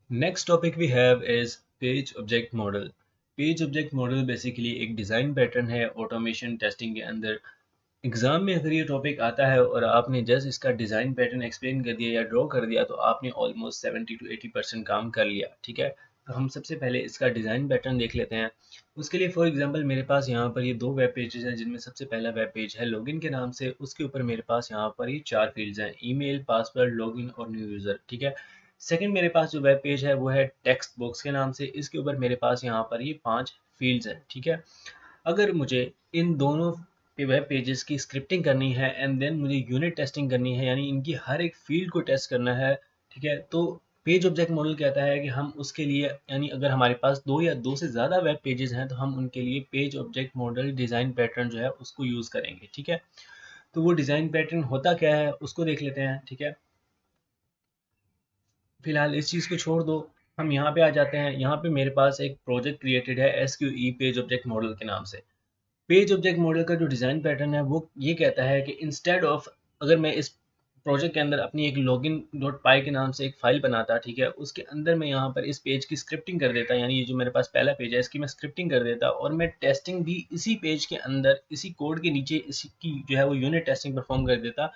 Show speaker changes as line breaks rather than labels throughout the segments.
Next topic we have is page object model. Page object model basically एक design pattern है automation testing के अंदर। Exam में अगर ये टॉपिक आता है और आपने जस्ट इसका डिज़ाइन पैटर्न एक्सप्लेन कर दिया या ड्रॉ कर दिया तो आपने ऑलमोस्ट 70 to 80% काम कर लिया। ठीक है, तो हम सबसे पहले इसका डिज़ाइन पैटर्न देख लेते हैं। उसके लिए फॉर एग्जांपल मेरे पास यहाँ पर ये दो वेब पेजेस हैं, जिनमें सबसे पहला वेब पेज है लॉगिन के नाम से। उसके ऊपर मेरे पास यहाँ पर ये चार फील्ड्स हैं: ईमेल, पासवर्ड, लॉगिन और न्यू यूज़र। ठीक है, सेकंड मेरे पास जो वेब पेज है वो है टेक्स्ट बॉक्स के नाम से। इसके ऊपर मेरे पास यहाँ पर ये पांच फील्ड्स हैं। ठीक है, अगर मुझे इन दोनों वेब पेजेस की स्क्रिप्टिंग करनी है एंड देन मुझे यूनिट टेस्टिंग करनी है, यानी इनकी हर एक फील्ड को टेस्ट करना है। ठीक है, तो पेज ऑब्जेक्ट मॉडल कहता है कि हम उसके लिए, यानी अगर हमारे पास दो या दो से ज़्यादा वेब पेजेस हैं तो हम उनके लिए page object model design pattern जो है उसको यूज़ करेंगे। ठीक है, तो वो डिज़ाइन पैटर्न होता क्या है उसको देख लेते हैं। ठीक है, फिलहाल इस चीज़ को छोड़ दो, हम यहाँ पे आ जाते हैं। यहाँ पे मेरे पास एक प्रोजेक्ट क्रिएटेड है SQE पेज ऑब्जेक्ट मॉडल के नाम से। पेज ऑब्जेक्ट मॉडल का जो डिज़ाइन पैटर्न है वो ये कहता है कि इंस्टेड ऑफ, अगर मैं इस प्रोजेक्ट के अंदर अपनी एक लॉगिन डॉट पाई के नाम से एक फ़ाइल बनाता, ठीक है, उसके अंदर मैं यहाँ पर इस पेज की स्क्रिप्टिंग कर देता, यानी ये जो मेरे पास पहला पेज है इसकी मैं स्क्रिप्टिंग कर देता और मैं टेस्टिंग भी इसी पेज के अंदर, इसी कोड के नीचे इसकी जो है वो यूनिट टेस्टिंग परफॉर्म कर देता।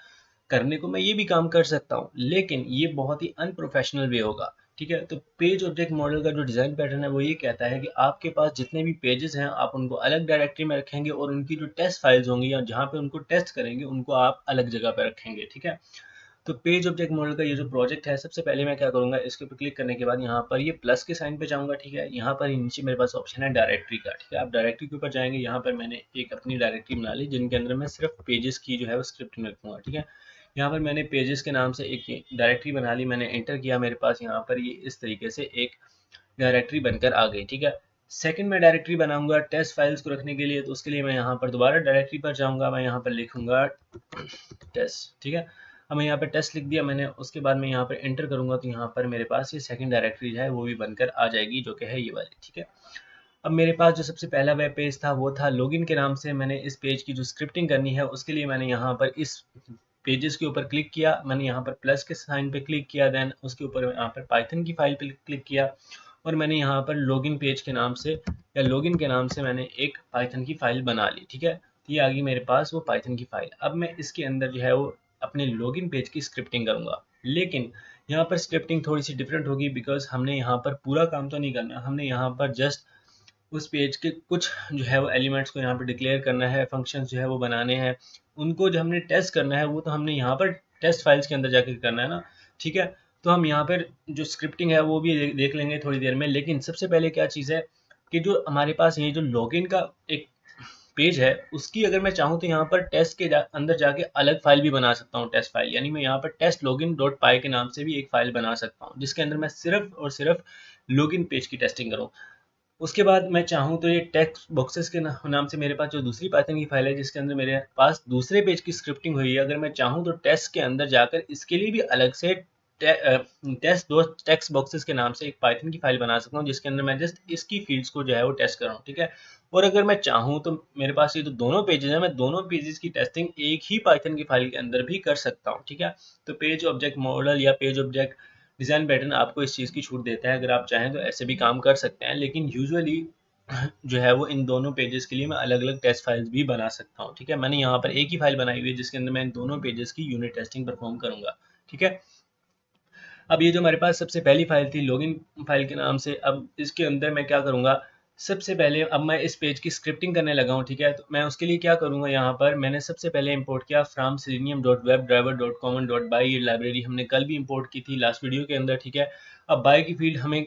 करने को मैं ये भी काम कर सकता हूँ, लेकिन ये बहुत ही अनप्रोफेशनल वे होगा। ठीक है, तो पेज ऑब्जेक्ट मॉडल का जो डिज़ाइन पैटर्न है वो ये कहता है कि आपके पास जितने भी पेजेस हैं आप उनको अलग डायरेक्टरी में रखेंगे और उनकी जो टेस्ट फाइल्स होंगी या जहाँ पे उनको टेस्ट करेंगे उनको आप अलग जगह पर रखेंगे। ठीक है, तो पेज ऑब्जेक्ट मॉडल का ये जो प्रोजेक्ट है, सबसे पहले मैं क्या करूँगा, इसके ऊपर क्लिक करने के बाद यहाँ पर ये प्लस के साइन पे जाऊँगा। ठीक है, यहाँ पर नीचे मेरे पास ऑप्शन है डायरेक्टरी का। ठीक है, आप डायरेक्टरी के ऊपर जाएंगे, यहाँ पर मैंने एक अपनी डायरेक्टरी बना ली जिनके अंदर मैं सिर्फ पेजेस की जो है वो स्क्रिप्ट में रखूँगा। ठीक है, यहाँ पर मैंने पेजेस के नाम से एक डायरेक्टरी बना ली, मैंने एंटर किया, मेरे पास यहाँ पर ये इस तरीके से एक डायरेक्टरी बनकर आ गई। ठीक है, सेकंड में डायरेक्टरी बनाऊंगा टेस्ट फाइल्स को रखने के लिए, तो उसके लिए मैं यहाँ पर दोबारा डायरेक्टरी पर जाऊँगा, मैं यहाँ पर लिखूँगा टेस्ट। ठीक है, अब मैं यहाँ पे टेस्ट लिख दिया मैंने, उसके बाद मैं यहाँ पर एंटर करूँगा तो यहाँ पर मेरे पास ये सेकंड डायरेक्टरी जो है वो भी बनकर आ जाएगी, जो कि है ये वाली। ठीक है, अब मेरे पास जो सबसे पहला वेब पेज था वो था लॉगिन के नाम से। मैंने इस पेज की जो स्क्रिप्टिंग करनी है उसके लिए मैंने यहाँ पर इस पेजेस के ऊपर क्लिक किया, मैंने यहाँ पर प्लस के साइन पे क्लिक किया, देन उसके ऊपर यहाँ पर पाइथन की फाइल पे क्लिक किया और मैंने यहाँ पर लॉगिन पेज के नाम से या लॉगिन के नाम से मैंने एक पाइथन की फाइल बना ली। ठीक है, तो ये आ गई मेरे पास वो पाइथन की फाइल। अब मैं इसके अंदर जो है वो अपने लॉगिन पेज की स्क्रिप्टिंग करूँगा, लेकिन यहाँ पर स्क्रिप्टिंग थोड़ी सी डिफरेंट होगी, बिकॉज हमने यहाँ पर पूरा काम तो नहीं करना, हमने यहाँ पर जस्ट उस पेज के कुछ जो है वो एलिमेंट्स को यहाँ पे डिक्लेयर करना है, फंक्शंस जो है वो बनाने हैं, उनको जो हमने टेस्ट करना है वो तो हमने यहाँ पर टेस्ट फाइल्स के अंदर जाके करना है ना। ठीक है, तो हम यहाँ पर जो स्क्रिप्टिंग है वो भी देख लेंगे थोड़ी देर में, लेकिन सबसे पहले क्या चीज़ है कि जो हमारे पास ये जो लॉगिन का एक पेज है उसकी अगर मैं चाहूँ तो यहाँ पर टेस्ट के अंदर जाके अलग फाइल भी बना सकता हूँ, टेस्ट फाइल, यानी मैं यहाँ पर टेस्ट लॉगिन डॉट पाई के नाम से भी एक फाइल बना सकता हूँ जिसके अंदर मैं सिर्फ और सिर्फ लॉगिन पेज की टेस्टिंग करूँ। उसके बाद मैं चाहूँ तो ये टेक्स्ट बॉक्सेस के नाम से मेरे पास जो दूसरी पाइथन की फाइल है जिसके अंदर मेरे पास दूसरे पेज की स्क्रिप्टिंग हुई है, अगर मैं चाहूँ तो टेक्स्ट के अंदर जाकर इसके लिए भी अलग से टेस्ट दो टेक्स्ट बॉक्सेस के नाम से एक पाइथन की फाइल बना सकता हूँ जिसके अंदर मैं जस्ट इसकी फील्ड्स को जो है वो टेस्ट कर रहा हूँ। ठीक है, और अगर मैं चाहूँ तो मेरे पास ये जो दोनों पेजेस हैं, मैं दोनों पेजेस की टेस्टिंग एक ही पाइथन की फाइल के अंदर भी कर सकता हूँ। ठीक है, तो पेज ऑब्जेक्ट मॉडल या पेज ऑब्जेक्ट डिज़ाइन पैटर्न आपको इस चीज़ की छूट देता है, अगर आप चाहें तो ऐसे भी काम कर सकते हैं, लेकिन यूजुअली जो है वो इन दोनों पेजेस के लिए मैं अलग अलग टेस्ट फाइल्स भी बना सकता हूँ। ठीक है, मैंने यहाँ पर एक ही फाइल बनाई हुई है जिसके अंदर मैं इन दोनों पेजेस की यूनिट टेस्टिंग परफॉर्म करूंगा। ठीक है, अब ये जो हमारे पास सबसे पहली फाइल थी लॉगिन फाइल के नाम से, अब इसके अंदर मैं क्या करूँगा, सबसे पहले अब मैं इस पेज की स्क्रिप्टिंग करने लगा हूँ। ठीक है, तो मैं उसके लिए क्या करूँगा, यहाँ पर मैंने सबसे पहले इंपोर्ट किया फ्रॉम selenium.webdriver.common.by, ये लाइब्रेरी हमने कल भी इंपोर्ट की थी लास्ट वीडियो के अंदर। ठीक है, अब बाय की फील्ड हमें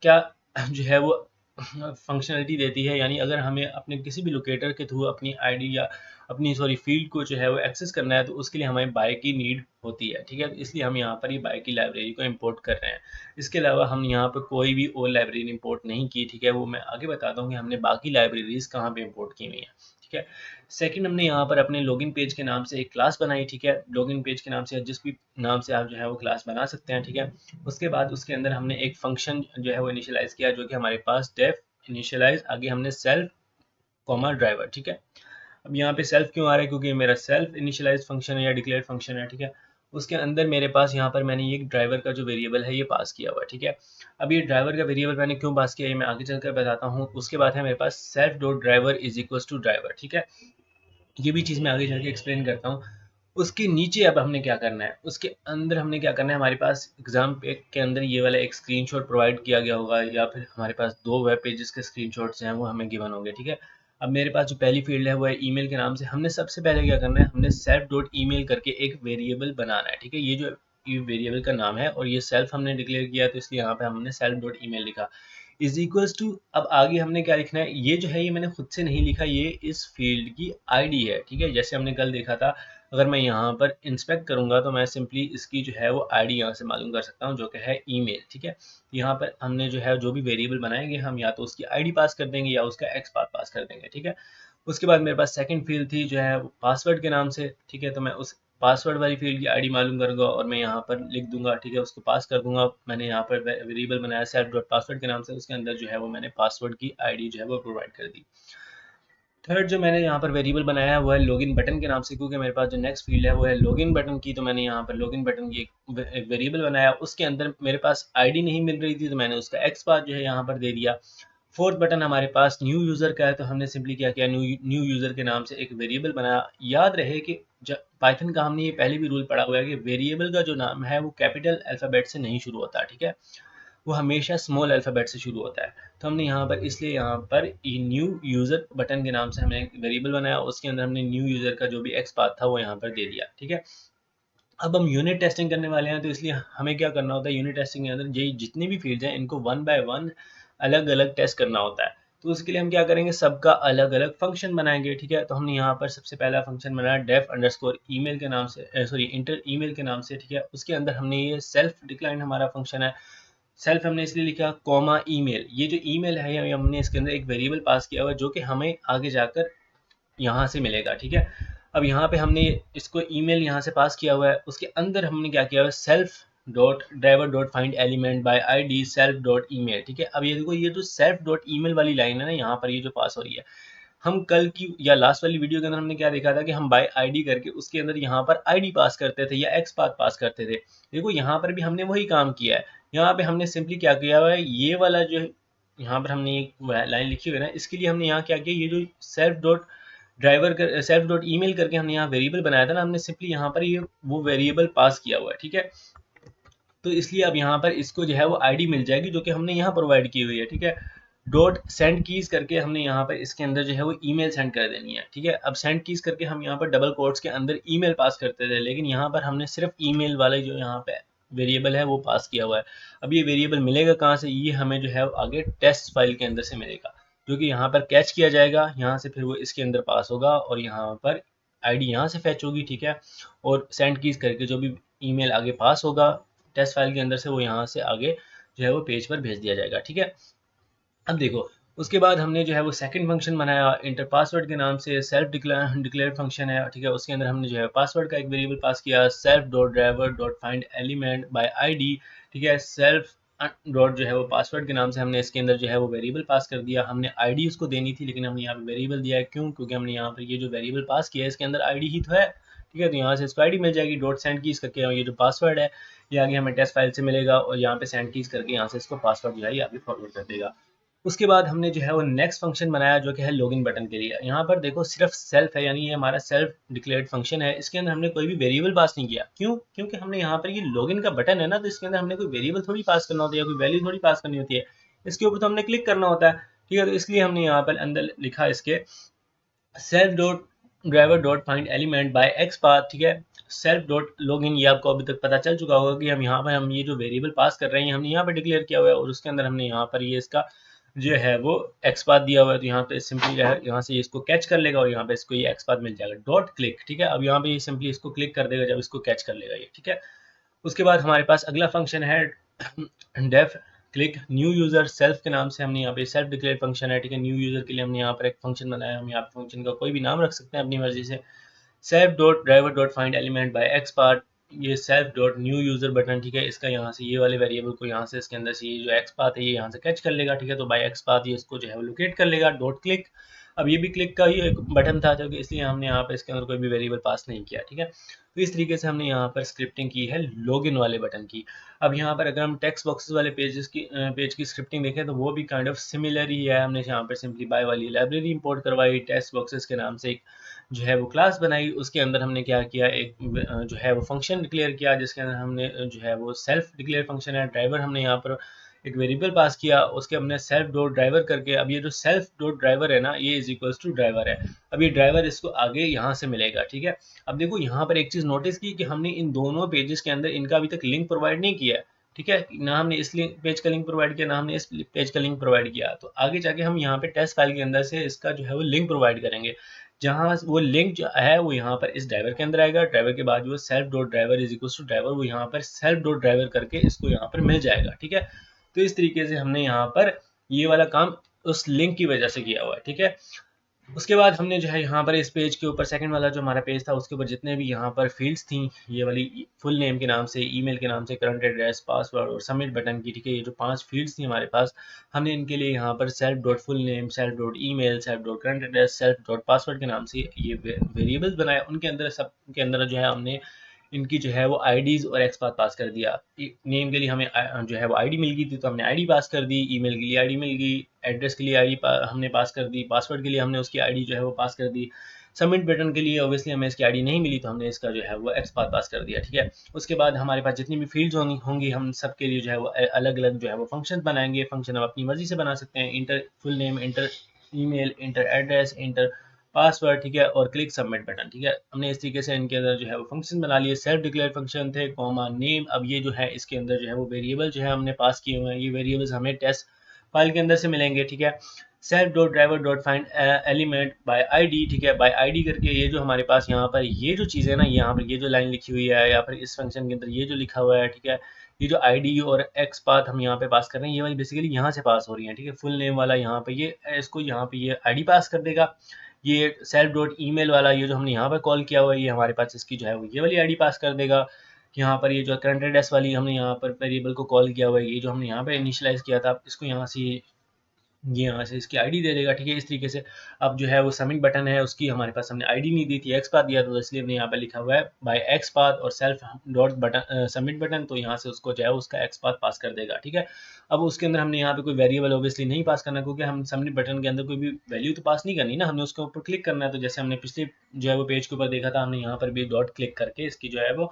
क्या जो है वो फंक्शनलिटी देती है, यानी अगर हमें अपने किसी भी लोकेटर के थ्रू अपनी आईडी या अपनी फील्ड को जो है वो एक्सेस करना है तो उसके लिए हमें बाय की नीड होती है। ठीक है, तो इसलिए हम यहाँ पर ये बाय की लाइब्रेरी को इंपोर्ट कर रहे हैं। इसके अलावा हम यहाँ पर कोई भी और लाइब्रेरी इंपोर्ट नहीं की। ठीक है, वो मैं आगे बताता हूँ कि हमने बाकी लाइब्रेरीज कहाँ पे इंपोर्ट की हुई हैं। ठीक है, सेकंड हमने यहाँ पर अपने लॉगिन पेज के नाम से एक क्लास बनाई। ठीक है, लॉगिन पेज के नाम से जिस भी नाम से आप जो है वो क्लास बना सकते हैं। ठीक है, उसके बाद उसके अंदर हमने एक फंक्शन जो है वो इनिशियलाइज किया, जो कि हमारे पास डेफ इनिशियलाइज, आगे हमने सेल्फ कॉमा ड्राइवर। ठीक है, अब यहाँ पे सेल्फ क्यों आ रहा है, क्योंकि मेरा सेल्फ इनिशियलाइज फंक्शन है या डिक्लेयर फंक्शन है। ठीक है, उसके अंदर मेरे पास यहाँ पर मैंने ये ड्राइवर का जो वेरिएबल है ये पास किया हुआ है, ठीक है। अब ये ड्राइवर का वेरिएबल मैंने क्यों पास किया, ये मैं आगे चलकर बताता हूँ। उसके बाद है मेरे पास self dot driver is equal to driver, ठीक है। ये भी चीज़ मैं आगे चल के एक्सप्लेन करता हूँ। उसके नीचे अब हमने क्या करना है, उसके अंदर हमने क्या करना है, हमारे पास एग्जाम के अंदर ये वाला एक स्क्रीनशॉट प्रोवाइड किया गया होगा, या फिर हमारे पास 2 वेब पेजेस के स्क्रीनशॉट्स हैं वो हमें गिवन होंगे, ठीक है। अब मेरे पास जो पहली फील्ड है वो है ईमेल के नाम से। हमने सबसे पहले क्या करना है, हमने सेल्फ डॉट ईमेल करके एक वेरिएबल बनाना है, ठीक है। ये जो वेरिएबल का नाम है और ये सेल्फ हमने डिक्लेयर किया, तो इसलिए यहाँ पे हमने सेल्फ डॉट ईमेल लिखा इज इक्वल्स टू। अब आगे हमने क्या लिखना है, ये जो है ये मैंने खुद से नहीं लिखा, ये इस फील्ड की आईडी है, ठीक है। जैसे हमने कल देखा था, अगर मैं यहाँ पर इंस्पेक्ट करूंगा तो मैं सिंपली इसकी जो है वो आईडी यहाँ से मालूम कर सकता हूँ, जो कि है ईमेल, ठीक है। यहाँ पर हमने जो है जो भी वेरिएबल बनाएंगे, हम या तो उसकी आईडी पास कर देंगे या उसका एक्स पाथ पास कर देंगे, ठीक है। उसके बाद मेरे पास सेकंड फील्ड थी जो है पासवर्ड के नाम से, ठीक है। तो मैं उस पासवर्ड वाली फील्ड की आईडी मालूम करूंगा और मैं यहाँ पर लिख दूंगा, ठीक है, उसको पास कर दूंगा। मैंने यहाँ पर वेरिएबल बनाया सेल्फ डॉट पासवर्ड के नाम से, उसके अंदर जो है वो मैंने पासवर्ड की आईडी जो है वो प्रोवाइड कर दी। थर्ड जो मैंने यहाँ पर वेरिएबल बनाया है वो है लॉगिन बटन के नाम से, क्योंकि मेरे पास जो नेक्स्ट फील्ड है वो है लॉगिन बटन की। तो मैंने यहाँ पर लॉगिन बटन की एक वेरिएबल बनाया, उसके अंदर मेरे पास आईडी नहीं मिल रही थी तो मैंने उसका एक्स पाथ जो है यहाँ पर दे दिया। फोर्थ बटन हमारे पास न्यू यूज़र का है, तो हमने सिंपली क्या किया, न्यू यूज़र के नाम से एक वेरिएबल बनाया। याद रहे कि जब पाइथन का हमने ये पहले भी रूल पढ़ा हुआ है कि वेरिएबल का जो नाम है वो कैपिटल अल्फ़ाबेट से नहीं शुरू होता, ठीक है, वो हमेशा स्मॉल अल्फ़ाबेट से शुरू होता है। तो हमने यहाँ पर इसलिए यहाँ पर न्यू यूज़र बटन के नाम से हमने एक वेरिएबल बनाया, उसके अंदर हमने न्यू यूज़र का जो भी एक्स पाथ था वो यहाँ पर दे दिया, ठीक है। अब हम यूनिट टेस्टिंग करने वाले हैं, तो इसलिए हमें क्या करना होता है, यूनिट टेस्टिंग के अंदर ये जितने भी फील्ड्स हैं इनको 1 बाय 1 अलग अलग टेस्ट करना होता है। तो उसके लिए हम क्या करेंगे, सबका अलग अलग फंक्शन बनाएंगे, ठीक है। तो हमने यहाँ पर सबसे पहला फंक्शन बनाया डेफ अंडरस्कोर ईमेल के नाम से, सॉरी इंटर ईमेल के नाम से, ठीक है। उसके अंदर हमने ये सेल्फ डिक्लाइन हमारा फंक्शन है। सेल्फ हमने इसलिए लिखा कॉमा ईमेल, ये जो ईमेल है हमने इसके अंदर एक वेरिएबल पास किया हुआ है जो कि हमें आगे जाकर यहाँ से मिलेगा, ठीक है। अब यहाँ पे हमने इसको ईमेल यहाँ से पास किया हुआ है, उसके अंदर हमने क्या किया हुआ है, self dot driver dot find element bye ID self dot email, ठीक है। अब ये देखो, ये जो सेल्फ डॉट ईमेल वाली लाइन है ना, यहाँ पर ये जो पास हो रही है, हम कल की या लास्ट वाली वीडियो के अंदर हमने क्या देखा था कि हम बाय आईडी करके उसके अंदर यहाँ पर आईडी पास करते थे या एक्स पाथ पास करते थे। देखो यहाँ पर भी हमने वही काम किया है। यहाँ पे हमने सिंपली क्या किया हुआ है, ये वाला जो यहाँ पर हमने एक लाइन लिखी हुई है ना, इसके लिए हमने यहाँ क्या किया, ये जो सेल्फ डॉट ड्राइवर कर सेल्फ डॉट ईमेल करके हमने यहाँ वेरिएबल बनाया था ना, हमने सिंपली यहाँ पर ये वो वेरिएबल पास किया हुआ है, ठीक है। तो इसलिए अब यहाँ पर इसको जो है वो आईडी मिल जाएगी जो कि हमने यहाँ प्रोवाइड की हुई है, ठीक है। डॉट सेंड कीज करके हमने यहाँ पर इसके अंदर जो है वो ईमेल सेंड कर देनी है, ठीक है। अब सेंड कीज करके हम यहाँ पर डबल कोट्स के अंदर ईमेल पास करते थे, लेकिन यहाँ पर हमने सिर्फ ईमेल वाला जो यहाँ पे वेरिएबल है वो पास किया हुआ है। अब ये वेरिएबल मिलेगा कहाँ से, ये हमें जो है आगे टेस्ट फाइल के अंदर से मिलेगा, जो कि यहाँ पर कैच किया जाएगा, यहाँ से फिर वो इसके अंदर पास होगा और यहाँ पर आईडी यहाँ से फैच होगी, ठीक है। और सेंड कीज करके जो भी ईमेल आगे पास होगा टेस्ट फाइल के अंदर से, वो यहाँ से आगे जो है वो पेज पर भेज दिया जाएगा, ठीक है। अब देखो, उसके बाद हमने जो है वो सेकंड फंक्शन बनाया इंटर पासवर्ड के नाम से, सेल्फ डिक्लेयर फंक्शन है, ठीक है। उसके अंदर हमने जो है पासवर्ड का एक वेरिएबल पास किया, self dot driver dot find element bye ID, ठीक है। सेल्फ डॉट जो है वो पासवर्ड के नाम से हमने इसके अंदर जो है वो वेरिएबल पास कर दिया। हमने आईडी उसको देनी थी, लेकिन हमने यहाँ पे वेरिएबल दिया है, क्यों, क्योंकि हमने यहाँ पर ये जो वेरिएबल पास किया है इसके अंदर आईडी ही तो है, ठीक है। तो यहाँ से इसको आईडी मिल जाएगी, डॉट सेंड कीज करके ये जो पासवर्ड है ये आगे हमें टेस्ट फाइल से मिलेगा और यहाँ पे सेंड कीज करके यहाँ से इसको पासवर्ड जो है ये आगे फॉरवर्ड कर देगा। उसके बाद हमने जो है वो नेक्स्ट फंक्शन बनाया जो कि है लॉगिन बटन के लिए। यहाँ पर देखो सिर्फ सेल्फ है, यानी ये हमारा सेल्फ डिक्लेयर्ड फंक्शन है, इसके अंदर हमने कोई भी वेरिएबल पास नहीं किया, क्यों, क्योंकि हमने यहाँ पर ये लॉगिन का बटन है ना, तो इसके अंदर हमने कोई वेरिएबल थोड़ी पास करना होता है या कोई वैल्यू थोड़ी पास करनी होती है, इसके ऊपर तो हमने क्लिक करना होता है, ठीक है। तो इसलिए हमने यहाँ पर अंदर लिखा इसके self dot driver dot find element by x path, ठीक है। सेल्फ डॉट लॉगिन, ये आपको अभी तक पता चल चुका होगा कि हम यहाँ पर हम ये जो वेरिएबल पास कर रहे हैं हमने यहाँ पर डिक्लेयर किया हुआ है और उसके अंदर हमने यहाँ पर ये इसका जो है वो एक्स पाथ दिया हुआ है। तो यहाँ पे सिंपली जो है यहाँ से इसको कैच कर लेगा और यहाँ पे इसको ये एक्स पाथ मिल जाएगा, डॉट क्लिक, ठीक है। अब यहाँ पे ये सिंपली इसको क्लिक कर देगा जब इसको कैच कर लेगा ये, ठीक है। उसके बाद हमारे पास अगला फंक्शन है def click new user self के नाम से, हमने यहाँ पे सेल्फ डिक्लेयर फंक्शन है, ठीक है। न्यू यूजर के लिए हमने यहाँ पर एक फंक्शन बनाया, हम यहाँ पे फंक्शन का कोई भी नाम रख सकते हैं अपनी मर्जी से। Self dot driver dot find element by X path, ये self dot new user button, ठीक है। इसका यहाँ से ये वाले वेरिएबल को यहाँ से इसके अंदर से ये जो एक्स पाथ है ये यहाँ से कैच कर लेगा, ठीक है। तो बाय एक्स पाथ ये इसको जो है लोकेट कर लेगा, डॉट क्लिक। अब ये भी क्लिक का ही एक बटन था, जो कि इसलिए हमने यहाँ पे इसके अंदर कोई भी वेरिएबल पास नहीं किया, ठीक है। तो इस तरीके से हमने यहाँ पर स्क्रिप्टिंग की है लॉगिन वाले बटन की। अब यहाँ पर अगर हम टेक्स्ट बॉक्सेस वाले पेज की स्क्रिप्टिंग देखें तो वो भी काइंड ऑफ सिमिलर ही है। हमने यहाँ पर सिंपली बाय वाली लाइब्रेरी इंपोर्ट करवाई, टेक्स्ट बॉक्सेस के नाम से एक जो है वो क्लास बनाई, उसके अंदर हमने क्या किया, एक जो है वो फंक्शन डिक्लेयर किया, जिसके अंदर हमने जो है वो सेल्फ डिक्लेयर फंक्शन है, ड्राइवर हमने यहाँ पर एक वेरिएबल पास किया, उसके हमने सेल्फ डॉट ड्राइवर करके, अब ये जो सेल्फ डॉट ड्राइवर है ना, ये इज इक्वल्स टू ड्राइवर है। अब ये ड्राइवर इसको आगे यहाँ से मिलेगा, ठीक है। अब देखो यहाँ पर एक चीज़ नोटिस की कि हमने इन दोनों पेजेस के अंदर इनका अभी तक लिंक प्रोवाइड नहीं किया है, ठीक है। ना हमने इस पेज का लिंक प्रोवाइड किया, ना हमने इस पेज का लिंक प्रोवाइड किया। तो आगे जाके हम यहाँ पे टेस्ट फाइल के अंदर से इसका जो है वो लिंक प्रोवाइड करेंगे, जहाँ वो लिंक जो है वो यहाँ पर इस ड्राइवर के अंदर आएगा। ड्राइवर के बाद वो self dot driver is equal to driver, वो यहाँ पर सेल्फ डॉट ड्राइवर करके इसको यहाँ पर मिल जाएगा, ठीक है। तो इस तरीके से हमने यहाँ पर ये वाला काम उस लिंक की वजह से किया हुआ है, ठीक है। उसके बाद हमने जो है यहाँ पर इस पेज के ऊपर सेकंड वाला जो हमारा पेज था उसके ऊपर जितने भी यहाँ पर फील्ड्स थी, ये वाली फुल नेम के नाम से, ईमेल के नाम से, करंट एड्रेस, पासवर्ड और सबमिट बटन की, ठीक है, ये जो 5 फील्ड्स थी हमारे पास, हमने इनके लिए यहाँ पर self dot full name, self dot email, self dot current address, self dot password के नाम से ये वेरिएबल्स बनाए। उनके अंदर सब के अंदर जो है हमने इनकी जो है वो आईडीज और एक्सपाथ पास कर दिया। नेम के लिए हमें जो है वो आईडी मिल गई थी तो हमने आईडी पास कर दी, ईमेल के लिए आईडी मिल गई, एड्रेस के लिए आईडी हमने पास कर दी, पासवर्ड के लिए हमने उसकी आईडी जो है वो पास कर दी, सबमिट बटन के लिए ऑब्वियसली हमें इसकी आईडी नहीं मिली तो हमने इसका जो है वो एक्सपाथ पास कर दिया, ठीक है। उसके बाद हमारे पास जितनी भी फील्ड्स होंगी हम सब के लिए जो है वो अलग अलग जो है वो फंक्शन बनाएंगे। फंक्शन हम अपनी मर्जी से बना सकते हैं, inter full name, inter email, inter address, inter password, ठीक है, और क्लिक सबमिट बटन, ठीक है। हमने इस तरीके से इनके अंदर जो है वो फंक्शन बना लिए। सेल्फ डिक्लेयर फंक्शन थे, कॉमा नेम। अब ये जो है इसके अंदर जो है वो वेरिएबल जो है हमने पास किए हुए हैं, ये वेरिएबल्स हमें टेस्ट फाइल के अंदर से मिलेंगे, ठीक है। Self dot driver dot find element bye ID, ठीक है, बाय आईडी करके ये जो हमारे पास यहाँ पर ये जो चीज़ है ना, यहाँ पर ये जो लाइन लिखी हुई है या फिर इस फंक्शन के अंदर ये जो लिखा हुआ है, ठीक है, ये जो आईडी और एक्स पाथ हम यहाँ पे पास कर रहे हैं, ये वाली बेसिकली यहाँ से पास हो रही है, ठीक है। फुल नेम वाला यहाँ पे ये इसको यहाँ पे ये आईडी पास कर देगा। ये सेल्फ डॉट ईमेल वाला ये जो हमने यहाँ पर कॉल किया हुआ है, ये हमारे पास इसकी जो है वो ये वाली आईडी पास कर देगा। यहाँ पर ये जो करंट एड्रेस वाली हमने यहाँ पर वेरिएबल को कॉल किया हुआ है, ये जो हमने यहाँ पे इनिशियलाइज किया था, इसको यहाँ से ये यहाँ से इसकी आईडी दे देगा, ठीक है। इस तरीके से अब जो है वो सबमिट बटन है, उसकी हमारे पास हमने आईडी नहीं दी थी, एक्स पाथ दिया था, तो इसलिए हमने यहाँ पे लिखा हुआ है बाय एक्स पाथ और self dot button submit button, तो यहाँ से उसको जो है उसका एक्स पाथ पास कर देगा, ठीक है। अब उसके अंदर हमने यहाँ पे कोई वेरिएबल ऑब्वियसली नहीं पास करना, क्योंकि हम सबमिट बटन के अंदर कोई भी वैल्यू तो पास नहीं करनी ना, हमने उसके ऊपर क्लिक करना है। तो जैसे हमने पिछले जो है वो पेज के ऊपर देखा था, हमने यहाँ पर भी डॉट क्लिक करके इसकी जो है वो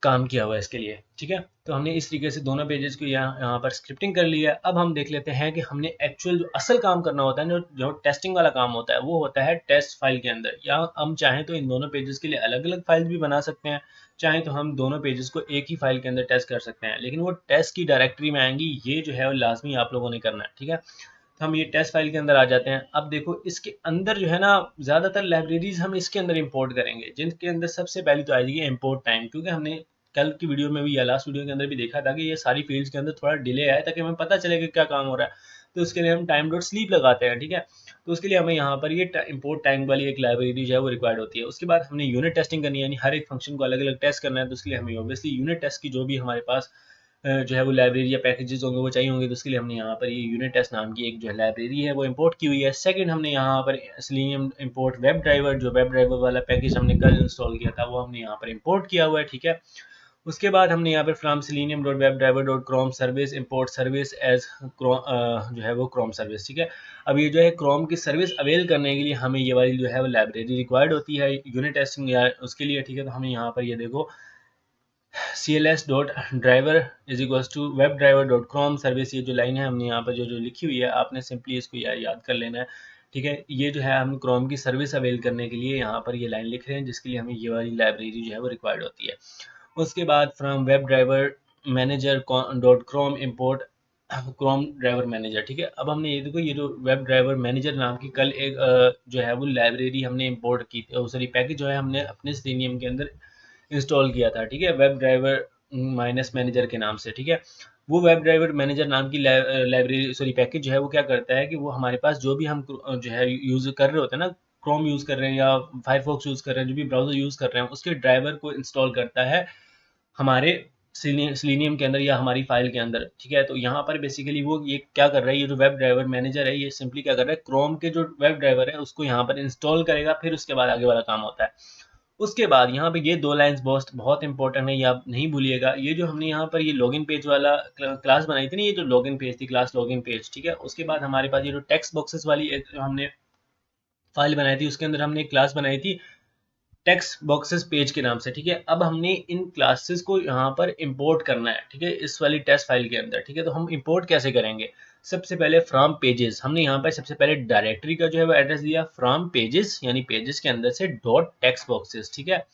काम किया हुआ है इसके लिए, ठीक है। तो हमने इस तरीके से दोनों पेजेस को यहाँ पर स्क्रिप्टिंग कर लिया है। अब हम देख लेते हैं कि हमने एक्चुअल जो असल काम करना होता है, जो टेस्टिंग वाला काम होता है, वो होता है टेस्ट फाइल के अंदर। या हम चाहें तो इन दोनों पेजेस के लिए अलग अलग फाइल भी बना सकते हैं, चाहें तो हम दोनों पेजेस को एक ही फाइल के अंदर टेस्ट कर सकते हैं, लेकिन वो टेस्ट की डायरेक्टरी में आएंगी, ये जो है वो लाजमी आप लोगों ने करना है, ठीक है। तो हम ये टेस्ट फाइल के अंदर आ जाते हैं। अब देखो इसके अंदर जो है ना, ज़्यादातर लाइब्रेरीज हम इसके अंदर इंपोर्ट करेंगे, जिनके अंदर सबसे पहली तो आएगी इंपोर्ट टाइम, क्योंकि हमने कल की वीडियो में भी या लास्ट वीडियो के अंदर भी देखा था कि ये सारी फील्ड्स के अंदर थोड़ा डिले आए, ताकि हमें पता चले कि क्या काम हो रहा है। तो उसके लिए हम टाइम डॉट स्लीप लगाते हैं, ठीक है। तो उसके लिए हमें यहाँ पर ये इंपोर्ट टाइम वाली एक लाइब्रेरी जो है वो रिक्वायर्ड होती है। उसके बाद हमने यूनिट टेस्टिंग करनी है, यानी हर एक फंक्शन को अलग अलग टेस्ट करना है। तो उसके लिए हमें ऑब्वियसली यूनिट टेस्ट की जो भी हमारे पास जो है वो लाइब्रेरी या पैकेजेस होंगे वो चाहिए होंगे। तो उसके लिए हमने यहाँ पर ये यूनिट टेस्ट नाम की एक जो है लाइब्रेरी है वो इंपोर्ट की हुई है। सेकंड हमने यहाँ पर सेलेनियम इंपोर्ट वेब ड्राइवर, जो वेब ड्राइवर वाला पैकेज हमने कल इंस्टॉल किया था, वो हमने यहाँ पर इंपोर्ट किया हुआ है, ठीक है। उसके बाद हमने यहाँ पर from selenium dot web driver dot chrome service import service as जो है वो क्रोम सर्विस, ठीक है। अब ये जो है क्रोम की सर्विस अवेल करने के लिए हमें ये वाली जो है वो लाइब्रेरी रिक्वायर्ड होती है यूनिट टेस्टिंग या उसके लिए, ठीक है। तो हमें यहाँ पर ये देखो cls dot driver is equals to web driver dot chrome service, ये जो लाइन है हमने यहाँ पर जो जो लिखी हुई है, आपने सिंपली इसको याद कर लेना है, ठीक है। ये जो है हम क्रोम की सर्विस अवेल करने के लिए यहाँ पर ये लाइन लिख रहे हैं, जिसके लिए हमें ये वाली लाइब्रेरी जो है वो रिक्वायर्ड होती है। उसके बाद from web driver manager dot Chrome import Chrome driver manager, ठीक है। अब हमने ये देखो ये जो वेब ड्राइवर मैनेजर नाम की कल एक जो है वो लाइब्रेरी हमने इंपोर्ट की, सॉरी पैकेज जो है हमने अपने सेलेनियम के अंदर इंस्टॉल किया था, ठीक है, वेब ड्राइवर माइनस मैनेजर के नाम से, ठीक है। वो वेब ड्राइवर मैनेजर नाम की लाइब्रेरी सॉरी पैकेज जो है वो क्या करता है कि वो हमारे पास जो भी हम जो है यूज़ कर रहे होते हैं ना, क्रोम यूज़ कर रहे हैं या फायरफॉक्स यूज़ कर रहे हैं, जो भी ब्राउज़र यूज़ कर रहे हैं, उसके ड्राइवर को इंस्टॉल करता है हमारे सेलेनियम के अंदर या हमारी फाइल के अंदर, ठीक है। तो यहाँ पर बेसिकली वो ये क्या कर रहा है, ये जो वेब ड्राइवर मैनेजर है, ये सिंपली क्या कर रहा है, क्रोम के जो वेब ड्राइवर है उसको यहाँ पर इंस्टॉल करेगा, फिर उसके बाद आगे वाला काम होता है। उसके बाद यहाँ पे ये 2 लाइन्स बहुत इंपॉर्टेंट है, ये आप नहीं भूलिएगा। ये जो हमने यहाँ पर ये लॉगिन पेज वाला क्लास बनाई थी ना, ये जो लॉगिन पेज थी, क्लास लॉगिन पेज, ठीक है। उसके बाद हमारे पास ये जो टेक्स्ट बॉक्सेस वाली एक जो हमने फाइल बनाई थी, उसके अंदर हमने एक क्लास बनाई थी टेक्स्ट बॉक्सेस पेज के नाम से, ठीक है। अब हमने इन क्लासेस को यहाँ पर इंपोर्ट करना है, ठीक है, इस वाली टेस्ट फाइल के अंदर, ठीक है। तो हम इंपोर्ट कैसे करेंगे? सबसे पहले फ्रॉम पेजेस, हमने यहाँ पर सबसे पहले डायरेक्टरी का जो है वो एड्रेस दिया, फ्रॉम पेजेस यानी पेजेस के अंदर से डॉट टेक्स्ट बॉक्सेस, ठीक है,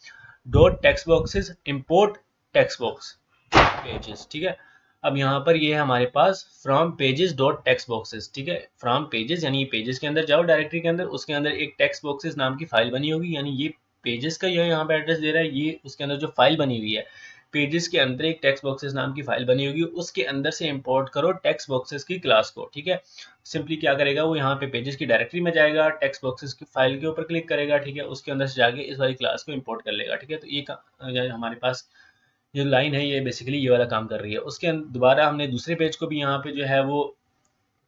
dot text boxes import text box pages, ठीक है। अब यहाँ पर ये है हमारे पास from pages dot text boxes, ठीक है। फ्रॉम पेजेस यानी पेजेस के अंदर जाओ डायरेक्टरी के अंदर, उसके अंदर एक टेक्स्ट बॉक्सेस नाम की फाइल बनी होगी, यानी ये पेजेस का ये यहाँ पे एड्रेस दे रहा है, ये उसके अंदर जो फाइल बनी हुई है पेजेस के अंदर एक टेक्स्ट बॉक्सेस नाम की फाइल बनी होगी, उसके अंदर से इंपोर्ट करो टेक्स्ट बॉक्सेस की क्लास को, ठीक है। सिंपली क्या करेगा वो यहाँ पे पेजेस की डायरेक्टरी में जाएगा, टेक्स्ट बॉक्सेस की फाइल के ऊपर क्लिक करेगा, ठीक है, उसके अंदर से जाके इस वाली क्लास को इंपोर्ट कर लेगा, ठीक है। तो ये हमारे पास जो लाइन है ये बेसिकली ये वाला काम कर रही है। उसके दोबारा हमने दूसरे पेज को भी यहाँ पे जो है वो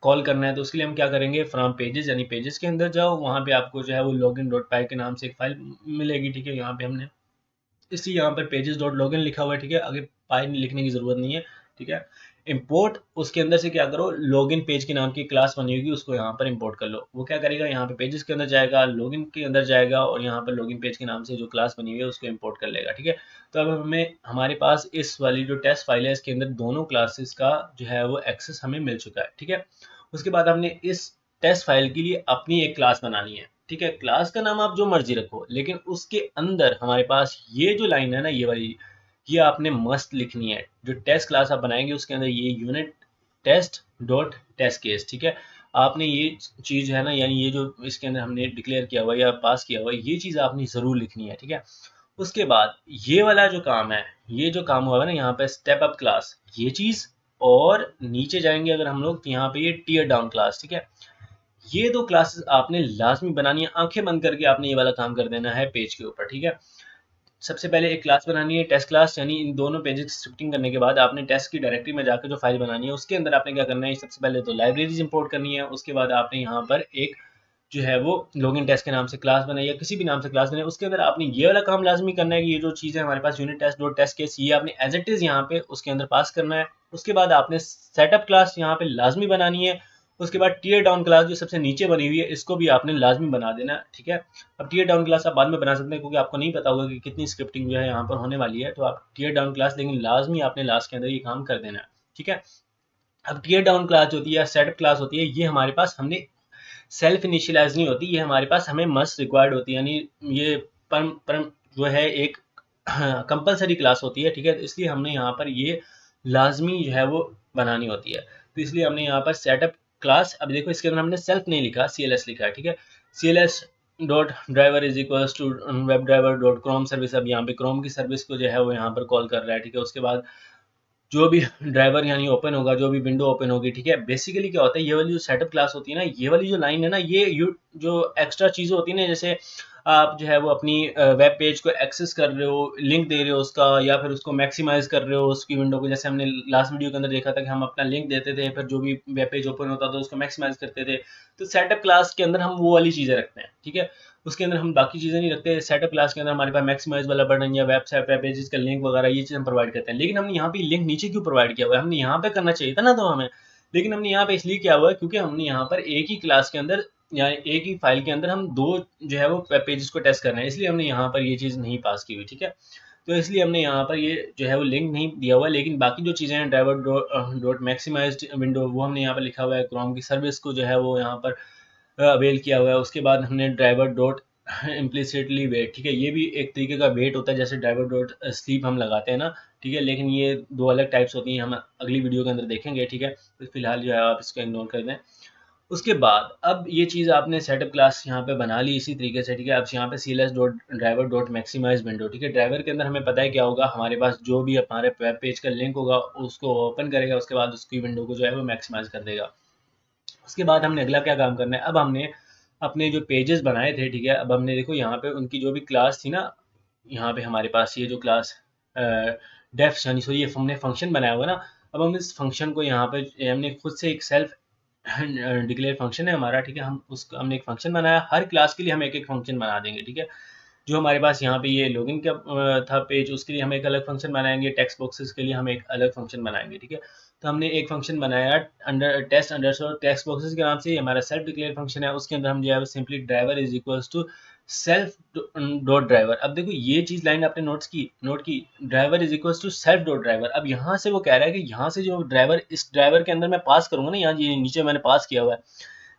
कॉल करना है, तो उसके लिए हम क्या करेंगे, फ्रॉम पेजेस यानी पेजेस के अंदर जाओ, वहाँ पे आपको जो है वो लॉगिन डॉट पाई के नाम से एक फाइल मिलेगी, ठीक है। यहाँ पे हमने इसलिए यहाँ पर पेजेस डॉट लॉगिन लिखा हुआ है, ठीक है, आगे पाई लिखने की जरूरत नहीं है, ठीक है। इंपोर्ट उसके अंदर से क्या करो, लॉगिन पेज के नाम की क्लास बनी होगी उसको यहाँ पर इंपोर्ट कर लो। वो क्या करेगा, यहाँ पे पेजेस के अंदर जाएगा, लॉगिन के अंदर जाएगा और यहाँ पर लॉगिन पेज के नाम से जो क्लास बनी हुई है उसको इंपोर्ट कर लेगा, ठीक है। तो अब हमें हमारे पास इस वाली जो टेस्ट फाइल है इसके अंदर दोनों क्लासेस का जो है वो एक्सेस हमें मिल चुका है, ठीक है। उसके बाद हमने इस टेस्ट फाइल के लिए अपनी एक क्लास बनानी है, ठीक है। क्लास का नाम आप जो मर्जी रखो, लेकिन उसके अंदर हमारे पास ये जो लाइन है ना ये वाली, ये आपने मस्त लिखनी है। जो टेस्ट क्लास आप बनाएंगे उसके अंदर ये unit test dot test case, ठीक है। आपने ये चीज है ना, यानी ये जो इसके अंदर हमने डिक्लेयर किया हुआ या पास किया हुआ ये चीज आपने जरूर लिखनी है, ठीक है। उसके बाद ये वाला जो काम है, ये जो काम हुआ है ना यहाँ पे स्टेप अप क्लास, ये चीज, और नीचे जाएंगे अगर हम लोग तो यहाँ पे ये टीयर डाउन क्लास, ठीक है। ये दो क्लासेस आपने लाजमी बनानी है, आंखें बंद करके आपने ये वाला काम कर देना है पेज के ऊपर, ठीक है। सबसे पहले एक क्लास बनानी है टेस्ट क्लास, यानी इन दोनों पेजेस की स्क्रिप्टिंग करने के बाद आपने टेस्ट की डायरेक्टरी में जाकर जो फाइल बनानी है उसके अंदर आपने क्या करना है, सबसे पहले तो लाइब्रेरीज इंपोर्ट करनी है। उसके बाद आपने यहाँ पर एक जो है वो लॉगिन टेस्ट के नाम से क्लास बनाई या किसी भी नाम से क्लास बनाई, उसके अंदर आपने ये वाला काम लाजमी करना है कि ये जो चीज़ है हमारे पास unit test dot test case, ये आपने एज इट इज़ यहाँ पे उसके अंदर पास करना है। उसके बाद आपने सेटअप क्लास यहाँ पे लाजमी बनानी है। उसके बाद टीयर डाउन क्लास जो सबसे नीचे बनी हुई है इसको भी आपने लाजमी बना देना है, ठीक है। अब टीयर डाउन क्लास आप बाद में बना सकते हैं क्योंकि आपको नहीं पता होगा कि कितनी स्क्रिप्टिंग जो है यहाँ पर होने वाली है, तो आप टीयर डाउन क्लास लेकिन लाजमी आपने लास्ट के अंदर ये काम कर देना है, ठीक है। अब टीयर डाउन क्लास जो होती है या सेटअप क्लास होती है, ये हमारे पास हमने सेल्फ इनिशियलाइज नहीं होती, ये हमारे पास हमें मस्ट रिक्वायर्ड होती है, यानी ये परम जो है एक कंपलसरी क्लास होती है, ठीक है। तो इसलिए हमने यहाँ पर ये लाजमी जो है वो बनानी होती है। तो इसलिए हमने यहाँ पर सेटअप क्लास, अब देखो इसके अंदर हमने सेल्फ नहीं लिखा, CLS लिखा है, ठीक है। CLS dot driver is equal to web driver dot chrome service, अब यहाँ पे क्रोम की सर्विस को जो है वो यहाँ पर कॉल कर रहा है, ठीक है। उसके बाद जो भी ड्राइवर यानी ओपन होगा, जो भी विंडो ओपन होगी, ठीक है। बेसिकली क्या होता है, ये वाली जो सेटअप क्लास होती है ना, ये वाली जो लाइन है ना, ये जो एक्स्ट्रा चीज़ें होती है ना, जैसे आप जो है वो अपनी वेब पेज को एक्सेस कर रहे हो, लिंक दे रहे हो उसका, या फिर उसको मैक्सिमाइज कर रहे हो उसकी विंडो को, जैसे हमने लास्ट वीडियो के अंदर देखा था कि हम अपना लिंक देते थे, फिर जो भी वेब पेज ओपन होता था उसको मैक्सिमाइज करते थे। तो सेटअप क्लास के अंदर हम वो वाली चीज़ें रखते हैं, ठीक है। उसके अंदर हम बाकी चीज़ें नहीं रखते। सेटअप क्लास के अंदर हमारे पास मैक्सिमाइज वाला बटन या वेबसाइट वेब पेजेस का लिंक वगैरह ये चीज़ हम प्रोवाइड करते हैं, लेकिन हमने यहाँ पे लिंक नीचे क्यों प्रोवाइड किया हुआ है, हमने यहाँ पे करना चाहिए था ना तो हमें, लेकिन हमने यहाँ पे इसलिए किया हुआ है क्योंकि हमने यहाँ पर एक ही क्लास के अंदर या एक ही फाइल के अंदर हम दो जो है वो वेब पेजेस को टेस्ट करना है, इसलिए हमने यहाँ पर ये चीज़ नहीं पास की हुई, ठीक है। तो इसलिए हमने यहाँ पर ये जो है वो लिंक नहीं दिया हुआ है, लेकिन बाकी जो चीज़ें हैं ड्राइवर डॉट मैक्सिमाइज्ड विंडो वो हमने यहाँ पर लिखा हुआ है, क्रोम की सर्विस को जो है वो यहाँ पर अवेल किया हुआ है। उसके बाद हमने ड्राइवर डॉट इम्प्लिसिटली वेट, ठीक है, ये भी एक तरीके का वेट होता है, जैसे ड्राइवर डॉट स्लीप हम लगाते हैं ना, ठीक है, लेकिन ये दो अलग टाइप्स होती हैं, हम अगली वीडियो के अंदर देखेंगे, ठीक है। तो फिलहाल जो है आप इसको इग्नोर कर दें। उसके बाद अब ये चीज़ आपने सेटअप क्लास यहाँ पे बना ली इसी तरीके से, ठीक है। अब यहाँ पे CLS dot driver dot maximize window, ठीक है। ड्राइवर के अंदर हमें पता है क्या होगा, हमारे पास जो भी हमारे वेब पेज का लिंक होगा उसको ओपन करेगा, उसके बाद उसकी विंडो को जो है वो मैक्सिमाइज कर देगा। उसके बाद हमने अगला क्या काम करना है, अब हमने अपने जो पेजेस बनाए थे, ठीक है, अब हमने देखो यहाँ पे उनकी जो भी क्लास थी ना, यहाँ पे हमारे पास ये जो क्लास डेफ यानी सो ये हमने फंक्शन बनाया हुआ ना, अब हम इस फंक्शन को यहाँ पे हमने खुद से एक सेल्फ डिक्लेयर फंक्शन है हमारा, ठीक है। हम उसको हमने एक फंक्शन बनाया, हर क्लास के लिए हम एक एक फंक्शन बना देंगे, ठीक है। जो हमारे पास यहाँ पे ये लॉगिन का था पेज, उसके लिए हम एक अलग फंक्शन बनाएंगे, टेक्स्ट बॉक्सेस के लिए हम एक अलग फंक्शन बनाएंगे, ठीक है। तो हमने एक फंक्शन बनाया under test underscore text boxes के नाम से, हमारा सेल्फ डिक्लेयर फंक्शन है, उसके अंदर हम जो है simply driver is equals to self dot driver. अब देखो ये चीज लाइन आपने नोट की, driver is equals to self dot driver. अब यहाँ से वो कह रहा है कि यहाँ से जो ड्राइवर, इस ड्राइवर के अंदर मैं पास करूंगा ना, यहाँ ये नीचे मैंने पास किया हुआ है,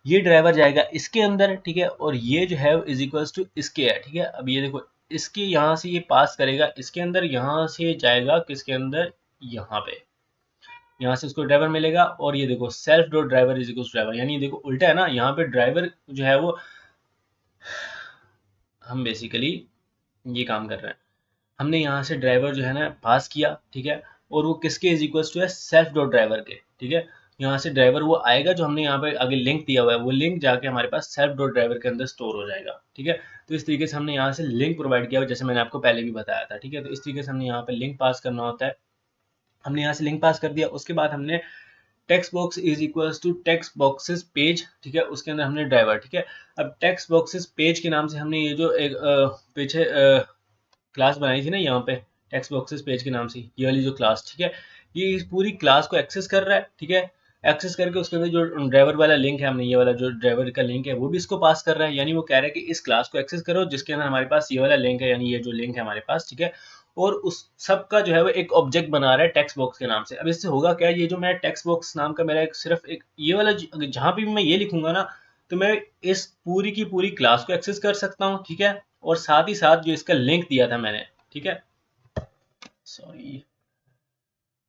ये ड्राइवर जाएगा इसके अंदर, ठीक है, और ये जो है इज इक्वल्स टू इसके है, ठीक है। अब ये देखो इसके यहाँ से ये पास करेगा इसके अंदर, यहाँ से जाएगा किसके अंदर, यहाँ पे, यहाँ से उसको ड्राइवर मिलेगा, और ये देखो self dot driver is equals driver, यानी देखो उल्टा है ना, यहाँ पे ड्राइवर जो है वो, हम बेसिकली ये काम कर रहे हैं, हमने यहाँ से ड्राइवर जो है ना पास किया, ठीक है, और वो किसके इज इक्वल्स टू है, सेल्फ डॉट ड्राइवर के, ठीक है। यहाँ से ड्राइवर वो आएगा जो हमने यहाँ पे आगे लिंक दिया हुआ है, वो लिंक जाके हमारे पास सेल्फ डॉट ड्राइवर के अंदर स्टोर हो जाएगा, ठीक है। तो इस तरीके से हमने यहाँ से लिंक प्रोवाइड किया हुआ, जैसे मैंने आपको पहले भी बताया था, ठीक है। तो इस तरीके से हमने यहाँ पे लिंक पास करना होता है, हमने यहाँ से लिंक पास कर दिया, उसके बाद हमने text box is equals to text boxes page, ठीक है, उसके अंदर हमने ड्राइवर, ठीक है। अब टेक्स्ट बॉक्सेस पेज के नाम से हमने ये जो एक पीछे क्लास बनाई थी ना यहाँ पे, टेक्स्ट बॉक्सेस पेज के नाम से, ये वाली जो क्लास, ठीक है, ये इस पूरी क्लास को एक्सेस कर रहा है, ठीक है। एक्सेस करके उसके अंदर जो ड्राइवर वाला लिंक है, हमने ये वाला जो ड्राइवर का लिंक है वो भी इसको पास कर रहा है, यानी वो कह रहा है कि इस क्लास को एक्सेस करो जिसके अंदर हमारे पास ये वाला लिंक है, यानी ये जो लिंक है हमारे पास, ठीक है। और उस सब का जो है वो एक ऑब्जेक्ट बना रहा है टेक्स्ट बॉक्स के नाम से। अब इससे होगा क्या, ये जो मैं टेक्स्ट बॉक्स नाम का मेरा एक सिर्फ एक ये वाला जहां भी मैं ये लिखूंगा ना, तो मैं इस पूरी की पूरी क्लास को एक्सेस कर सकता हूँ, ठीक है। और साथ ही साथ जो इसका लिंक दिया था मैंने, ठीक है, सॉरी,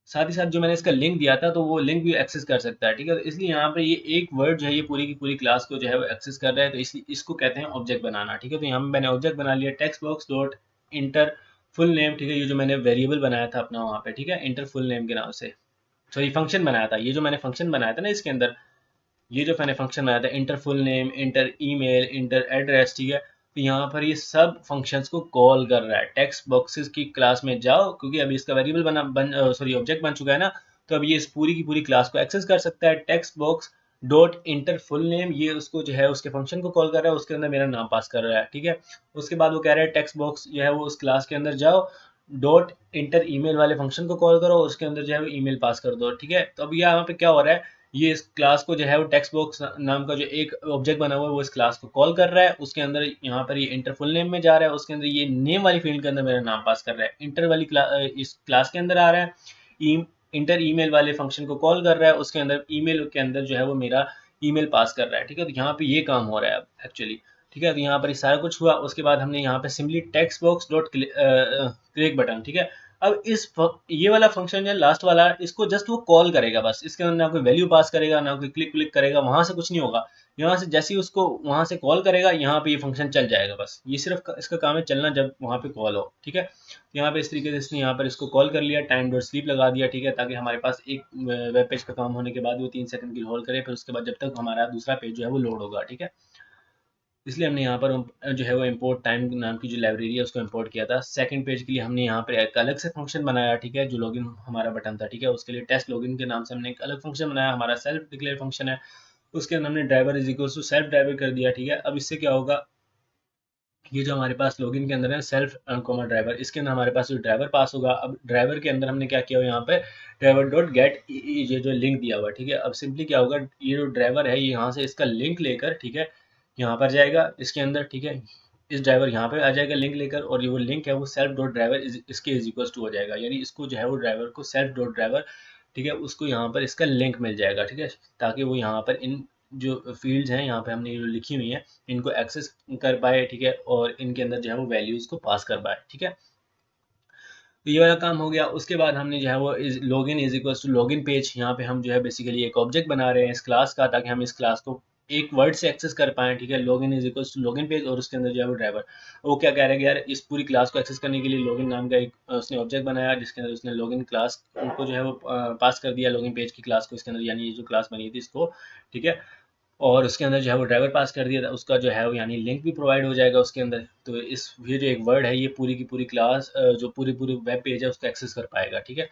साथ ही साथ जो मैंने इसका लिंक दिया था तो वो लिंक भी एक्सेस कर सकता है, ठीक है। तो इसलिए यहाँ पे ये एक वर्ड जो है ये पूरी की पूरी क्लास को जो है वो एक्सेस कर रहा है, तो इसलिए इसको कहते हैं ऑब्जेक्ट बनाना, ठीक है। तो यहाँ पे मैंने ऑब्जेक्ट बना लिया text box dot inter full name, ठीक है, ये जो मैंने वेरिएबल बनाया था अपना वहाँ पे, ठीक है, इंटर फुल नेम के नाम से, सॉरी फंक्शन बनाया था, ये जो मैंने फंक्शन बनाया था ना इसके अंदर, ये जो मैंने फंक्शन बनाया था inter full name, inter email, inter address, ठीक है। तो यहाँ पर ये सब फंक्शंस को कॉल कर रहा है। टेक्स्ट बॉक्सेस की क्लास में जाओ, क्योंकि अभी इसका वेरिएबल सॉरी ऑब्जेक्ट बन चुका है ना, तो अब ये इस पूरी की पूरी क्लास को एक्सेस कर सकता है। Text box dot inter full name, ये उसको जो है उसके फंक्शन को कॉल कर रहा है, उसके अंदर मेरा नाम पास कर रहा है, ठीक है। उसके बाद वो कह रहा है टेक्स्ट बॉक्स जो है वो उस क्लास के अंदर जाओ, डॉट इंटर ईमेल वाले फंक्शन को कॉल करो, उसके अंदर जो है वो ईमेल पास कर दो, ठीक है। तो अब यहाँ पे क्या हो रहा है, ये इस क्लास को जो है वो टेक्स्ट बॉक्स नाम का जो एक ऑब्जेक्ट बना हुआ है वो इस क्लास को कॉल कर रहा है, उसके अंदर यहाँ पर ये इंटर फुल नेम में जा रहा है, उसके अंदर ये नेम वाली फील्ड के अंदर मेरा नाम पास कर रहा है, इंटर वाली इस क्लास के अंदर आ रहा है, इंटर ईमेल वाले फंक्शन को कॉल कर रहा है, उसके अंदर ईमेल के अंदर जो है वो मेरा ईमेल पास कर रहा है, ठीक है। तो यहाँ पे ये काम हो रहा है अब एक्चुअली, ठीक है। तो यहाँ पर ये सारा कुछ हुआ, उसके बाद हमने यहाँ पे simply text box dot click button, ठीक है। अब ये वाला फंक्शन है लास्ट वाला, इसको जस्ट वो कॉल करेगा बस, इसके अंदर ना कोई वैल्यू पास करेगा, ना कोई क्लिक क्लिक करेगा, वहां से कुछ नहीं होगा। यहाँ से जैसे ही उसको वहां से कॉल करेगा, यहाँ पे ये फंक्शन चल जाएगा, बस ये सिर्फ इसका काम है चलना जब वहां पे कॉल हो, ठीक है। यहाँ पे इस तरीके से इसने यहाँ पर इसको कॉल कर लिया, टाइम डॉट स्लीप लगा दिया, ठीक है, ताकि हमारे पास एक वेब पेज का काम होने के बाद वो 3 सेकंड की होल्ड करे, फिर उसके बाद जब तक हमारा दूसरा पेज जो है वो लोड होगा, ठीक है। इसलिए हमने यहाँ पर जो है वो इम्पोर्ट टाइम नाम की जो लाइब्रेरी है उसको इम्पोर्ट किया था। सेकंड पेज के लिए हमने यहाँ पर एक अलग से फंक्शन बनाया, ठीक है, जो लॉगिन हमारा बटन था, ठीक है, उसके लिए टेस्ट लॉगिन के नाम से हमने एक अलग फंक्शन बनाया, हमारा सेल्फ डिक्लेयर फंक्शन है, उसके अंदर हमने driver is equal to self driver कर दिया, ठीक है। अब इससे क्या होगा, ये जो हमारे पास लॉगिन के अंदर है सेल्फ कॉमा ड्राइवर, इसके अंदर हमारे पास जो ड्राइवर पास होगा। अब ड्राइवर के अंदर हमने क्या किया हुआ यहाँ पे, ड्राइवर डॉट गेट ये जो लिंक दिया हुआ है, ठीक है। अब सिंपली क्या होगा, ये जो ड्राइवर है ये यहाँ से इसका लिंक लेकर, ठीक है, यहाँ पर जाएगा इसके अंदर, ठीक है, इस ड्राइवर यहाँ पे आ जाएगा लिंक लेकर, और ये वो लिंक है वो सेल्फ डॉट ड्राइवर इसके इज इक्वल टू हो जाएगा, यानी इसको जो है वो ड्राइवर को सेल्फ डॉट ड्राइवर, ठीक है, उसको यहाँ पर इसका लिंक मिल जाएगा, ठीक है, ताकि वो यहाँ पर इन जो फील्ड्स हैं यहाँ पे हमने जो लिखी हुई हैं इनको एक्सेस कर पाए, ठीक है, और इनके अंदर जो है वो वैल्यूज को पास कर पाए, ठीक है। तो ये वाला काम हो गया। उसके बाद हमने जो है वो login is equal to login page, यहाँ पे हम जो है बेसिकली एक ऑब्जेक्ट बना रहे हैं इस क्लास का, ताकि हम इस क्लास को एक वर्ड से एक्सेस कर पाएँ, ठीक है। Login is equal to login page, और उसके अंदर जो है वो ड्राइवर, वो क्या कह रहा है कि यार इस पूरी क्लास को एक्सेस करने के लिए लॉगिन नाम का एक उसने ऑब्जेक्ट बनाया, जिसके अंदर उसने लॉगिन क्लास को जो है वो पास कर दिया, लॉगिन पेज की क्लास को इसके अंदर, यानी ये जो क्लास बनी थी इसको, ठीक है, और उसके अंदर जो है वो ड्राइवर पास कर दिया था, उसका जो है वो यानी लिंक भी प्रोवाइड हो जाएगा उसके अंदर। तो ये जो एक वर्ड है ये पूरी की पूरी क्लास जो पूरी पूरी वेब पेज है उसको एक्सेस कर पाएगा, ठीक है।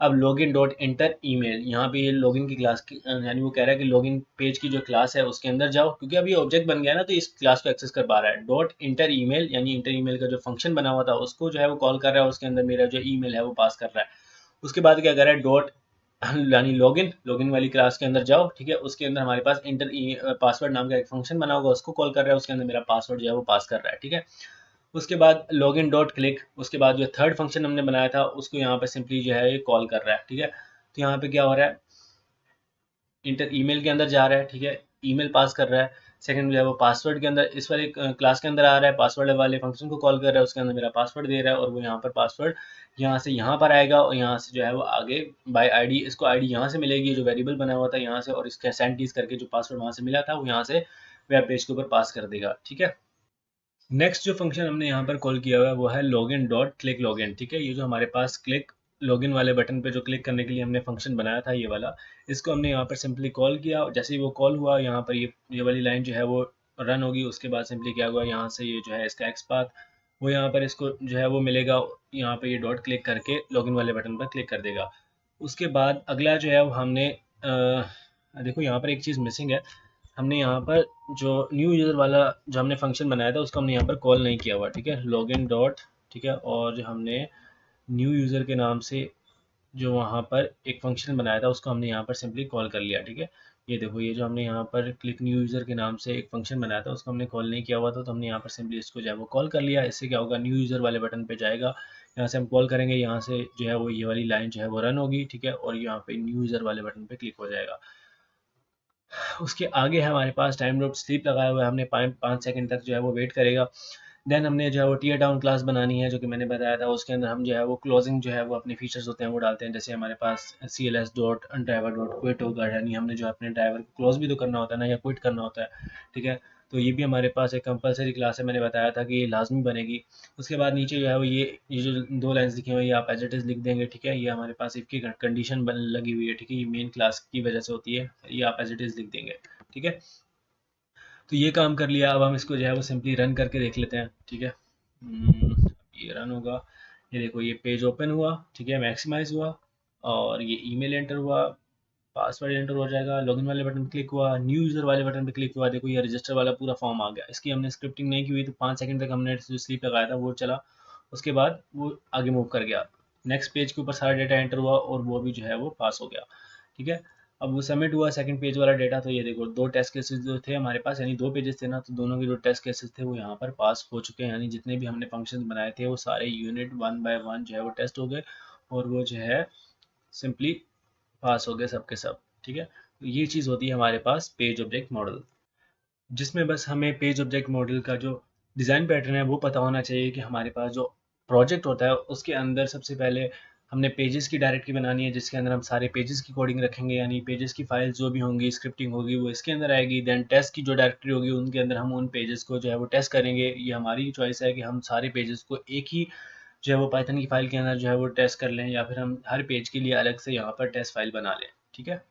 अब लॉगिन डॉट इंटर ईमेल, यहाँ पे ये लॉगिन की क्लास की यानी वो कह रहा है कि लॉगिन पेज की जो क्लास है उसके अंदर जाओ, क्योंकि अब ये ऑब्जेक्ट बन गया ना तो इस क्लास को एक्सेस कर पा रहा है। डॉट इंटर ईमेल यानी इंटर ईमेल का जो फंक्शन बना हुआ था उसको जो है वो कॉल कर रहा है, उसके अंदर मेरा जो ईमेल है वो पास कर रहा है। उसके बाद क्या कर रहा है, डॉट यानी लॉगिन, लॉगिन वाली क्लास के अंदर जाओ, ठीक है, उसके अंदर हमारे पास इंटर पासवर्ड नाम का एक फंक्शन बना होगा, उसको कॉल कर रहा है, उसके अंदर मेरा पासवर्ड जो है वो पास कर रहा है, ठीक है। उसके बाद लॉगिन डॉट क्लिक, उसके बाद जो थर्ड फंक्शन हमने बनाया था उसको यहाँ पे सिंपली जो है ये कॉल कर रहा है, ठीक है। तो यहाँ पे क्या हो रहा है, इंटर ईमेल के अंदर जा रहा है, ठीक है, ईमेल पास कर रहा है। सेकंड जो है वो पासवर्ड के अंदर इस वाले क्लास के अंदर आ रहा है, पासवर्ड वाले फंक्शन को कॉल कर रहा है, उसके अंदर मेरा पासवर्ड दे रहा है, और वो यहाँ पर पासवर्ड यहाँ से यहाँ पर आएगा, और यहाँ से जो है वो आगे बाय आईडी, इसको आईडी यहाँ से मिलेगी जो वेरिएबल बना हुआ था यहाँ से, और इसके सेंटीज करके जो पासवर्ड वहाँ से मिला था वो यहाँ से वेब पेज के ऊपर पास कर देगा, ठीक है। नेक्स्ट जो फंक्शन हमने यहाँ पर कॉल किया हुआ है वो है लॉगिन डॉट क्लिक लॉगिन, ठीक है। ये जो हमारे पास क्लिक लॉगिन वाले बटन पे जो क्लिक करने के लिए हमने फंक्शन बनाया था ये वाला, इसको हमने यहाँ पर सिंपली कॉल किया, जैसे ही वो कॉल हुआ यहाँ पर ये वाली लाइन जो है वो रन होगी। उसके बाद सिंपली क्या हुआ, यहाँ से ये जो है इसका एक्सपाथ वो यहाँ पर इसको जो है वो मिलेगा, यहाँ पर ये डॉट क्लिक करके लॉगिन वाले बटन पर क्लिक कर देगा। उसके बाद अगला जो है वो हमने देखो यहाँ पर एक चीज़ मिसिंग है, हमने यहाँ पर जो न्यू यूज़र वाला जो हमने फंक्शन बनाया था उसको हमने यहाँ पर कॉल नहीं किया हुआ, ठीक है, लॉगिन डॉट, ठीक है, और जो हमने न्यू यूज़र के नाम से जो वहाँ पर एक फंक्शन बनाया था उसको हमने यहाँ पर सिंपली कॉल कर लिया, ठीक है। ये देखो ये जो हमने यहाँ पर क्लिक न्यू यूज़र के नाम से एक फंक्शन बनाया था उसको हमने कॉल नहीं किया हुआ था, तो हमने यहाँ पर सिंपली इसको जो है वो कॉल कर लिया। इससे क्या होगा, न्यू यूज़र वाले बटन पे जाएगा, यहाँ से हम कॉल करेंगे, यहाँ से जो है वो ये वाली लाइन जो है वो रन होगी, ठीक है, और यहाँ पे न्यू यूज़र वाले बटन पे क्लिक हो जाएगा। उसके आगे है हमारे पास टाइम डॉट स्लीप लगाया हुआ है, हमने 5 सेकंड तक जो है वो वेट करेगा। देन हमने जो है वो टीयर डाउन क्लास बनानी है जो कि मैंने बताया था, उसके अंदर हम जो है वो क्लोजिंग जो है वो अपने फीचर्स होते हैं वो डालते हैं, जैसे हमारे पास C L S dot driver dot quit होगा, यानी हमने जो अपने ड्राइवर को क्लोज भी तो करना होता है ना, या क्विट करना होता है, ठीक है। तो ये भी हमारे पास एक कंपलसरी क्लास है, मैंने बताया था कि ये लाजमी बनेगी। उसके बाद नीचे जो है वो ये जो दो लाइन्स लिखी हुई है ये आप एज इट इज़ लिख देंगे, ठीक है। ये हमारे पास इफ की कंडीशन लगी हुई है, ठीक है, ये मेन क्लास की वजह से होती है, ये आप एज इट इज़ लिख देंगे, ठीक है। तो ये काम कर लिया, अब हम इसको जो है वो सिंपली रन करके देख लेते हैं, ठीक है। ये रन होगा, ये देखो ये पेज ओपन हुआ, ठीक है, मैक्सिमाइज हुआ, और ये ईमेल एंटर हुआ, पासवर्ड एंटर हो जाएगा, लॉगिन वाले बटन पे क्लिक हुआ, न्यू यूज़र वाले बटन पे क्लिक हुआ, देखो ये रजिस्टर वाला पूरा फॉर्म आ गया। इसकी हमने स्क्रिप्टिंग नहीं की हुई, तो 5 सेकंड तक हमने जो स्लीप लगाया था वो चला, उसके बाद वो आगे मूव कर गया, नेक्स्ट पेज के ऊपर सारा डेटा एंटर हुआ, और वो भी जो है वो पास हो गया, ठीक है। अब वो सबमिट हुआ सेकंड पेज वाला डेटा, तो ये देखो दो टेस्ट केसेस जो थे हमारे पास, यानी दो पेजेस थे ना, तो दोनों के जो टेस्ट केसेस थे वो यहाँ पर पास हो चुके हैं, यानी जितने भी हमने फंक्शन बनाए थे वो सारे यूनिट 1 बाय 1 जो है वो टेस्ट हो गए, और वो जो है सिंपली पास हो गए सब के सब, ठीक है। तो ये चीज़ होती है हमारे पास पेज ऑब्जेक्ट मॉडल, जिसमें बस हमें पेज ऑब्जेक्ट मॉडल का जो डिज़ाइन पैटर्न है वो पता होना चाहिए कि हमारे पास जो प्रोजेक्ट होता है उसके अंदर सबसे पहले हमने पेजेस की डायरेक्टरी बनानी है, जिसके अंदर हम सारे पेजेस की कोडिंग रखेंगे, यानी पेजेस की फाइल्स जो भी होंगी, स्क्रिप्टिंग होगी वो इसके अंदर आएगी। देन टेस्ट की जो डायरेक्टरी होगी उनके अंदर हम उन पेजेस को जो है वो टेस्ट करेंगे। ये हमारी चॉइस है कि हम सारे पेजेस को एक ही जो है वो पाइथन की फाइल के अंदर जो है वो टेस्ट कर लें, या फिर हम हर पेज के लिए अलग से यहाँ पर टेस्ट फाइल बना लें, ठीक है।